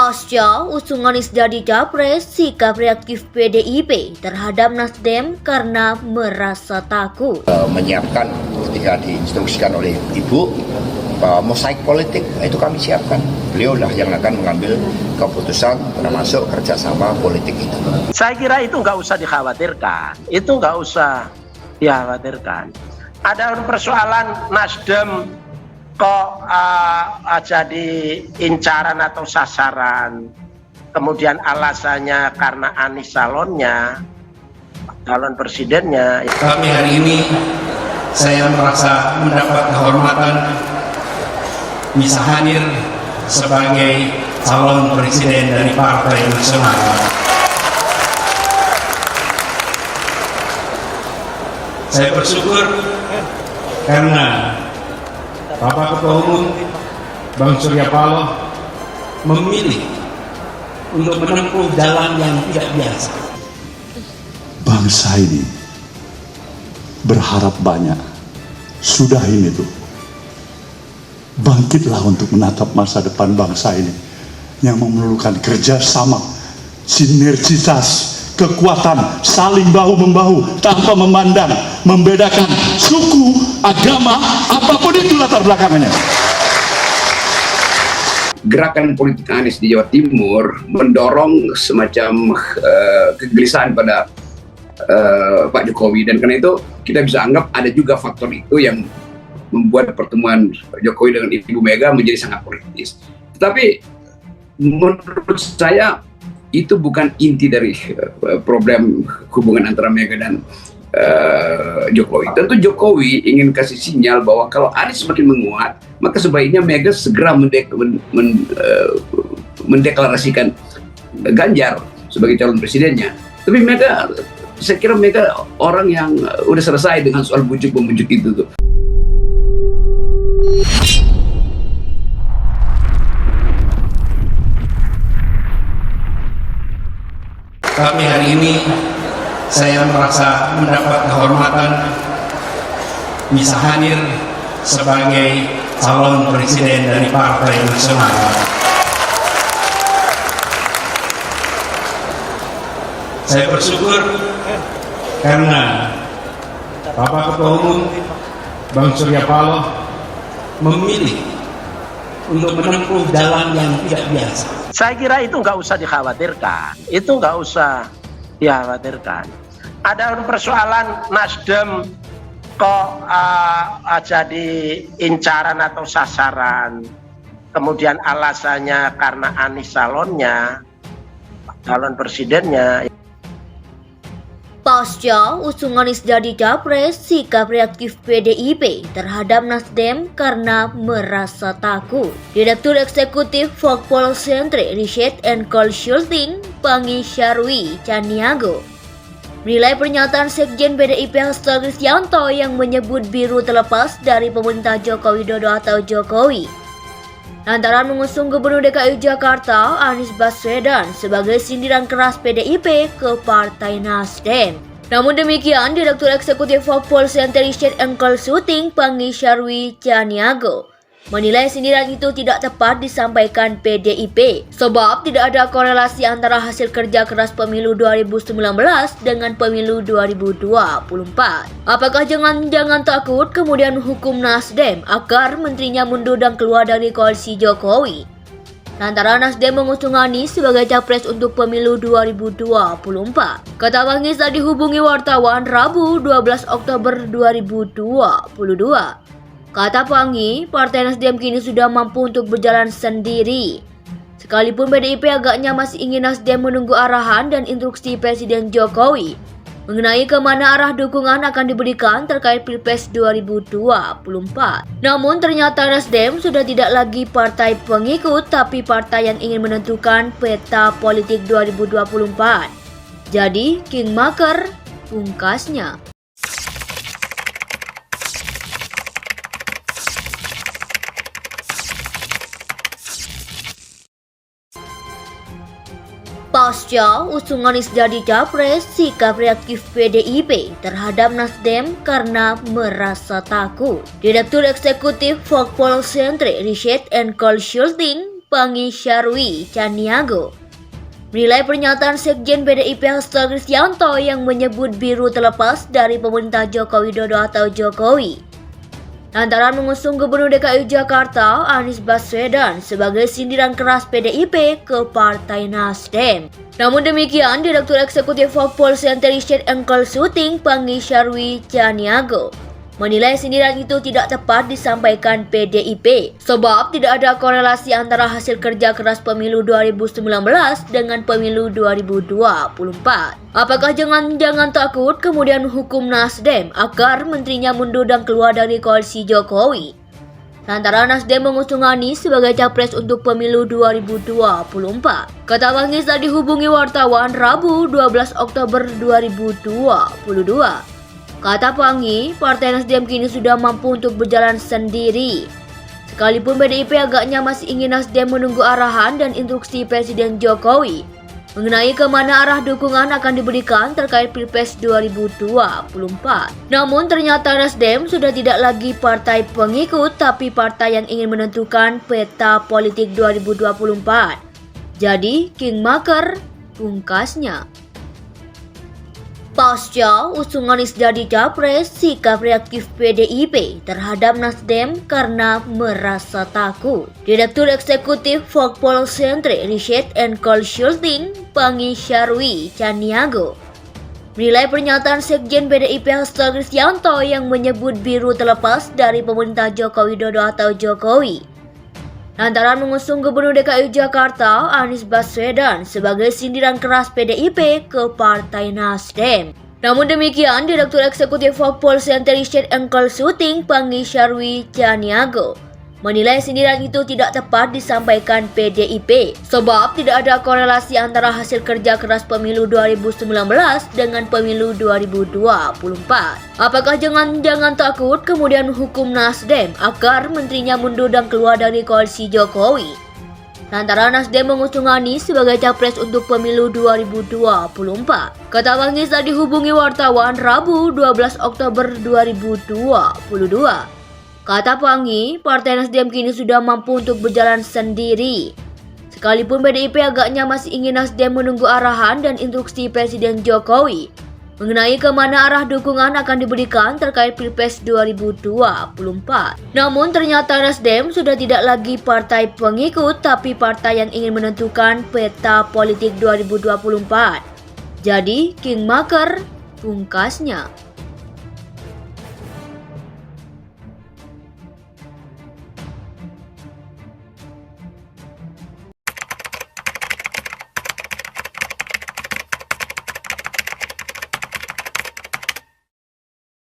Pasca usungan Anies jadi capres, sikap reaktif PDIP terhadap Nasdem karena merasa takut. Menyiapkan ketika diinstruksikan oleh Ibu, mosaik politik itu kami siapkan. Beliau lah yang akan mengambil keputusan termasuk kerjasama politik itu. Saya kira itu nggak usah dikhawatirkan. Ada persoalan Nasdem kok jadi incaran atau sasaran, kemudian alasannya karena Anies calon presidennya. Kami hari ini saya merasa mendapat kehormatan bisa hadir sebagai calon presiden dari Partai Nasional. Saya bersyukur karena Bapak Ketua Umum Bang Surya Paloh memilih untuk menempuh jalan yang tidak biasa. Bangsa ini berharap banyak. Sudah ini tuh. Bangkitlah untuk menatap masa depan bangsa ini yang memerlukan kerjasama, sinergitas, kekuatan, saling bahu-membahu tanpa memandang, membedakan suku, agama, apapun itu latar belakangnya. Gerakan politik Anies di Jawa Timur mendorong semacam kegelisahan pada Pak Jokowi, dan karena itu kita bisa anggap ada juga faktor itu yang membuat pertemuan Jokowi dengan Ibu Mega menjadi sangat politis. Tetapi menurut saya itu bukan inti dari problem hubungan antara Mega dan Jokowi. Tentu Jokowi ingin kasih sinyal bahwa kalau Anies semakin menguat, maka sebaiknya Mega segera mendeklarasikan Ganjar sebagai calon presidennya. Tapi Mega, saya kira Mega orang yang udah selesai dengan soal bujuk-membujuk itu tuh. Kami hari ini saya merasa mendapat kehormatan bisa hadir sebagai calon presiden dari Partai Nasional. Saya bersyukur karena Bapak Ketua Umum Bang Surya Paloh memilih untuk menempuh jalan yang tidak biasa. Saya kira itu nggak usah dikhawatirkan. Ada persoalan Nasdem kok jadi incaran atau sasaran, kemudian alasannya karena Anies calon presidennya. Pasca usungan Anies jadi capres, sikap reaktif PDIP terhadap Nasdem karena merasa takut. Direktur Eksekutif Fakpol Sentre Research and Consulting Pangi Syarwi Caniago menilai pernyataan Sekjen PDIP Hasto Kristianto yang menyebut biru terlepas dari pemerintah Joko Widodo atau Jokowi lantaran mengusung Gubernur DKI Jakarta Anies Baswedan sebagai sindiran keras PDIP ke Partai Nasdem. Namun demikian, Direktur Eksekutif Fakpol Center Research and Consulting Pangi Syarwi Caniago menilai sindiran itu tidak tepat disampaikan PDIP sebab tidak ada korelasi antara hasil kerja keras pemilu 2019 dengan pemilu 2024. Apakah jangan takut kemudian hukum Nasdem agar menterinya mundur dan keluar dari koalisi Jokowi lantaran Nasdem mengusung Anies sebagai capres untuk pemilu 2024. Kata Pangi saat dihubungi wartawan Rabu 12 Oktober 2022. Kata Pangi, Partai Nasdem kini sudah mampu untuk berjalan sendiri. Sekalipun PDIP agaknya masih ingin Nasdem menunggu arahan dan instruksi Presiden Jokowi mengenai kemana arah dukungan akan diberikan terkait Pilpres 2024. Namun ternyata Nasdem sudah tidak lagi partai pengikut, tapi partai yang ingin menentukan peta politik 2024. Jadi, Kingmaker pungkasnya. Pasca usungan Anies jadi capres, sikap reaktif PDIP terhadap Nasdem karena merasa takut. Direktur Eksekutif Fakpol Sentre Research and Consulting Pangi Syarwi Caniago menilai pernyataan Sekjen PDIP Hasto Kristianto yang menyebut biru terlepas dari pemerintah Joko Widodo atau Jokowi lantaran mengusung Gubernur DKI Jakarta Anies Baswedan sebagai sindiran keras PDIP ke Partai Nasdem. Namun demikian, Direktur Eksekutif Foxpol Center Research and Consulting Pangi Syarwi Caniago menilai sindiran itu tidak tepat disampaikan PDIP sebab tidak ada korelasi antara hasil kerja keras pemilu 2019 dengan pemilu 2024. Apakah jangan-jangan takut kemudian hukum Nasdem agar menterinya mundur dan keluar dari koalisi Jokowi? Lantaran Nasdem mengusung Anies sebagai capres untuk pemilu 2024. Kata Pangi saat dihubungi wartawan Rabu 12 Oktober 2022. Kata Pangi, Partai Nasdem kini sudah mampu untuk berjalan sendiri. Sekalipun PDIP agaknya masih ingin Nasdem menunggu arahan dan instruksi Presiden Jokowi mengenai kemana arah dukungan akan diberikan terkait Pilpres 2024. Namun ternyata Nasdem sudah tidak lagi partai pengikut tapi partai yang ingin menentukan peta politik 2024. Jadi Kingmaker pungkasnya. Pasca usung Anies jadi capres, sikap reaktif PDIP terhadap Nasdem karena merasa takut. Direktur Eksekutif Foxpol Center Research and Consulting Pangi Syarwi Caniago menilai pernyataan Sekjen PDIP Hasto Kristianto yang menyebut biru terlepas dari pemerintah Joko Widodo atau Jokowi lantaran mengusung Gubernur DKI Jakarta Anies Baswedan sebagai sindiran keras PDIP ke Partai Nasdem. Namun demikian, Direktur Eksekutif Foxpol Center Research and Consulting Pangi Syarwi Caniago menilai sindiran itu tidak tepat disampaikan PDIP sebab tidak ada korelasi antara hasil kerja keras pemilu 2019 dengan pemilu 2024. Apakah jangan-jangan takut kemudian hukum Nasdem agar menterinya mundur dan keluar dari koalisi Jokowi? Lantaran Nasdem mengusung Anies sebagai capres untuk pemilu 2024. Kata Pangi saat dihubungi wartawan Rabu 12 Oktober 2022. Kata Pangi, Partai Nasdem kini sudah mampu untuk berjalan sendiri. Sekalipun PDIP agaknya masih ingin Nasdem menunggu arahan dan instruksi Presiden Jokowi mengenai kemana arah dukungan akan diberikan terkait Pilpres 2024. Namun ternyata Nasdem sudah tidak lagi partai pengikut tapi partai yang ingin menentukan peta politik 2024. Jadi Kingmaker pungkasnya.